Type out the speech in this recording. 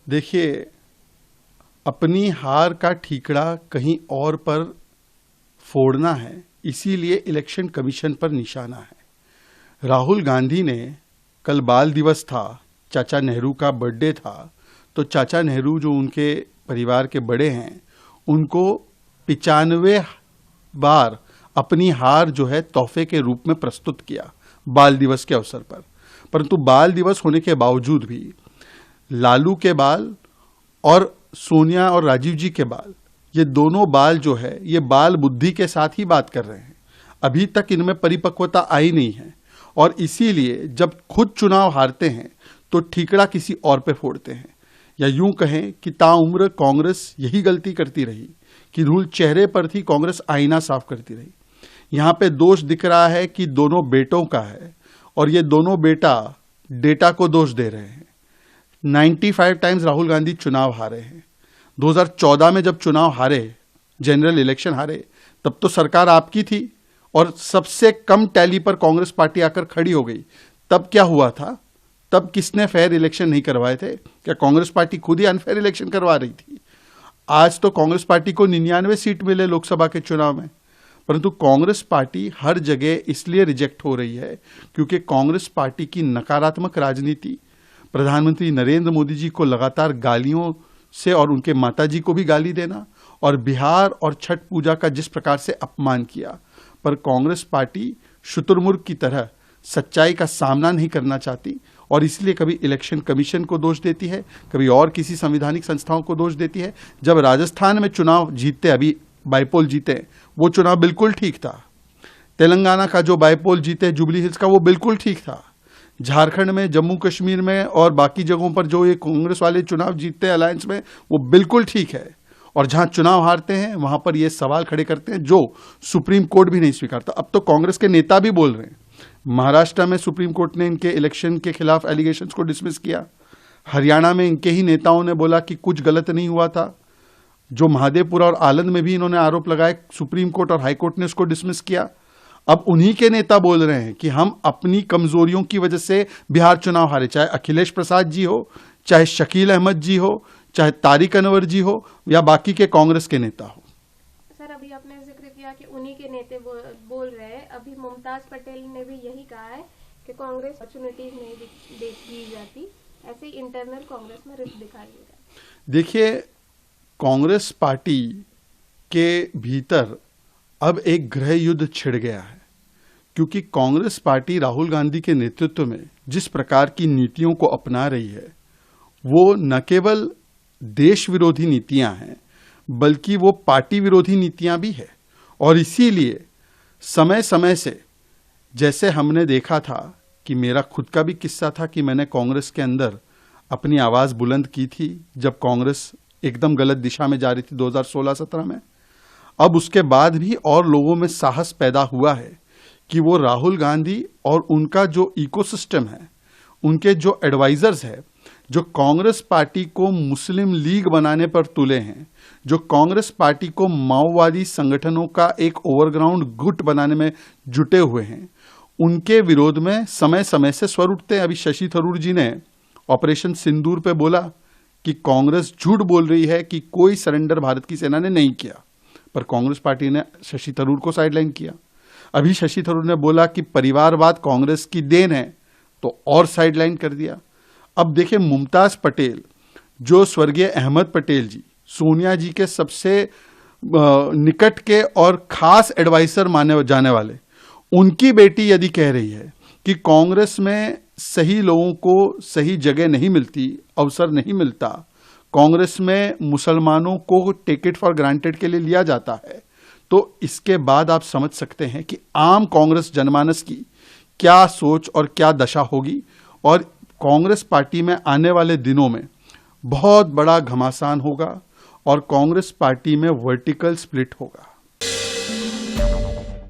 देखिए, अपनी हार का ठीकरा कहीं और पर फोड़ना है, इसीलिए इलेक्शन कमीशन पर निशाना है। राहुल गांधी ने कल बाल दिवस था, चाचा नेहरू का बर्थडे था, तो चाचा नेहरू जो उनके परिवार के बड़े हैं, उनको 95 बार अपनी हार जो है तोहफे के रूप में प्रस्तुत किया बाल दिवस के अवसर पर। परंतु बाल दिवस होने के बावजूद भी लालू के बाल और सोनिया और राजीव जी के बाल, ये दोनों बाल जो है ये बाल बुद्धि के साथ ही बात कर रहे हैं। अभी तक इनमें परिपक्वता आई नहीं है और इसीलिए जब खुद चुनाव हारते हैं तो ठीकरा किसी और पे फोड़ते हैं। या यूं कहें कि ताउम्र कांग्रेस यही गलती करती रही कि धूल चेहरे पर थी, कांग्रेस आईना साफ करती रही। यहां पे दोष दिख रहा है कि दोनों बेटों का है और ये दोनों बेटा डेटा को दोष दे रहे हैं। 95 टाइम्स राहुल गांधी चुनाव हारे हैं। 2014 में जब चुनाव हारे, जनरल इलेक्शन हारे, तब तो सरकार आपकी थी और सबसे कम टैली पर कांग्रेस पार्टी आकर खड़ी हो गई। तब क्या हुआ था? तब किसने फेयर इलेक्शन नहीं करवाए थे? क्या कांग्रेस पार्टी खुद ही अनफेयर इलेक्शन करवा रही थी? आज तो कांग्रेस पार्टी को 99 सीट मिले लोकसभा के चुनाव में, परंतु कांग्रेस पार्टी हर जगह इसलिए रिजेक्ट हो रही है क्योंकि कांग्रेस पार्टी की नकारात्मक राजनीति, प्रधानमंत्री नरेंद्र मोदी जी को लगातार गालियों से और उनके माताजी को भी गाली देना और बिहार और छठ पूजा का जिस प्रकार से अपमान किया, पर कांग्रेस पार्टी शुतुरमुर्ग की तरह सच्चाई का सामना नहीं करना चाहती और इसलिए कभी इलेक्शन कमीशन को दोष देती है, कभी और किसी संवैधानिक संस्थाओं को दोष देती है। जब राजस्थान में चुनाव जीतते, अभी बाईपोल जीते, वो चुनाव बिल्कुल ठीक था। तेलंगाना का जो बाईपोल जीते जुबली हिल्स का, वो बिल्कुल ठीक था। झारखंड में, जम्मू कश्मीर में और बाकी जगहों पर जो ये कांग्रेस वाले चुनाव जीतते हैं अलायंस में, वो बिल्कुल ठीक है। और जहां चुनाव हारते हैं वहां पर ये सवाल खड़े करते हैं जो सुप्रीम कोर्ट भी नहीं स्वीकारता। अब तो कांग्रेस के नेता भी बोल रहे हैं। महाराष्ट्र में सुप्रीम कोर्ट ने इनके इलेक्शन के खिलाफ एलिगेशंस को डिसमिस किया। हरियाणा में इनके ही नेताओं ने बोला कि कुछ गलत नहीं हुआ था। जो महादेवपुरा और आलंद में भी इन्होंने आरोप लगाए, सुप्रीम कोर्ट और हाईकोर्ट ने उसको डिसमिस किया। अब उन्हीं के नेता बोल रहे हैं कि हम अपनी कमजोरियों की वजह से बिहार चुनाव हारे, चाहे अखिलेश प्रसाद जी हो, चाहे शकील अहमद जी हो, चाहे तारिक अनवर जी हो या बाकी के कांग्रेस के नेता हो। सर, अभी आपने जिक्र किया कि उन्हीं के नेता बोल रहे हैं। अभी मुमताज पटेल ने भी यही कहा है कि कांग्रेस अपॉर्चुनिटीज नहीं दी जाती, ऐसे इंटरनल कांग्रेस में रिस्क दिखाई दे रहा है। देखिए, कांग्रेस पार्टी के भीतर अब एक गृह युद्ध छिड़ गया है क्योंकि कांग्रेस पार्टी राहुल गांधी के नेतृत्व में जिस प्रकार की नीतियों को अपना रही है, वो न केवल देश विरोधी नीतियां हैं बल्कि वो पार्टी विरोधी नीतियां भी है। और इसीलिए समय समय से, जैसे हमने देखा था कि मेरा खुद का भी किस्सा था कि मैंने कांग्रेस के अंदर अपनी आवाज बुलंद की थी जब कांग्रेस एकदम गलत दिशा में जा रही थी 2016-17 में। अब उसके बाद भी और लोगों में साहस पैदा हुआ है कि वो राहुल गांधी और उनका जो इकोसिस्टम है, उनके जो एडवाइजर्स है, जो कांग्रेस पार्टी को मुस्लिम लीग बनाने पर तुले हैं, जो कांग्रेस पार्टी को माओवादी संगठनों का एक ओवरग्राउंड गुट बनाने में जुटे हुए हैं, उनके विरोध में समय समय से स्वर उठते हैं। अभी शशि थरूर जी ने ऑपरेशन सिंदूर पे बोला कि कांग्रेस झूठ बोल रही है कि कोई सरेंडर भारत की सेना ने नहीं किया, पर कांग्रेस पार्टी ने शशि थरूर को साइडलाइन किया। अभी शशि थरूर ने बोला कि परिवारवाद कांग्रेस की देन है, तो और साइडलाइन कर दिया। अब देखिए, मुमताज पटेल, जो स्वर्गीय अहमद पटेल जी, सोनिया जी के सबसे निकट के और खास एडवाइजर माने जाने वाले, उनकी बेटी यदि कह रही है कि कांग्रेस में सही लोगों को सही जगह नहीं मिलती, अवसर नहीं मिलता, कांग्रेस में मुसलमानों को टेक इट फॉर ग्रांटेड के लिए लिया जाता है, तो इसके बाद आप समझ सकते हैं कि आम कांग्रेस जनमानस की क्या सोच और क्या दशा होगी। और कांग्रेस पार्टी में आने वाले दिनों में बहुत बड़ा घमासान होगा और कांग्रेस पार्टी में वर्टिकल स्प्लिट होगा।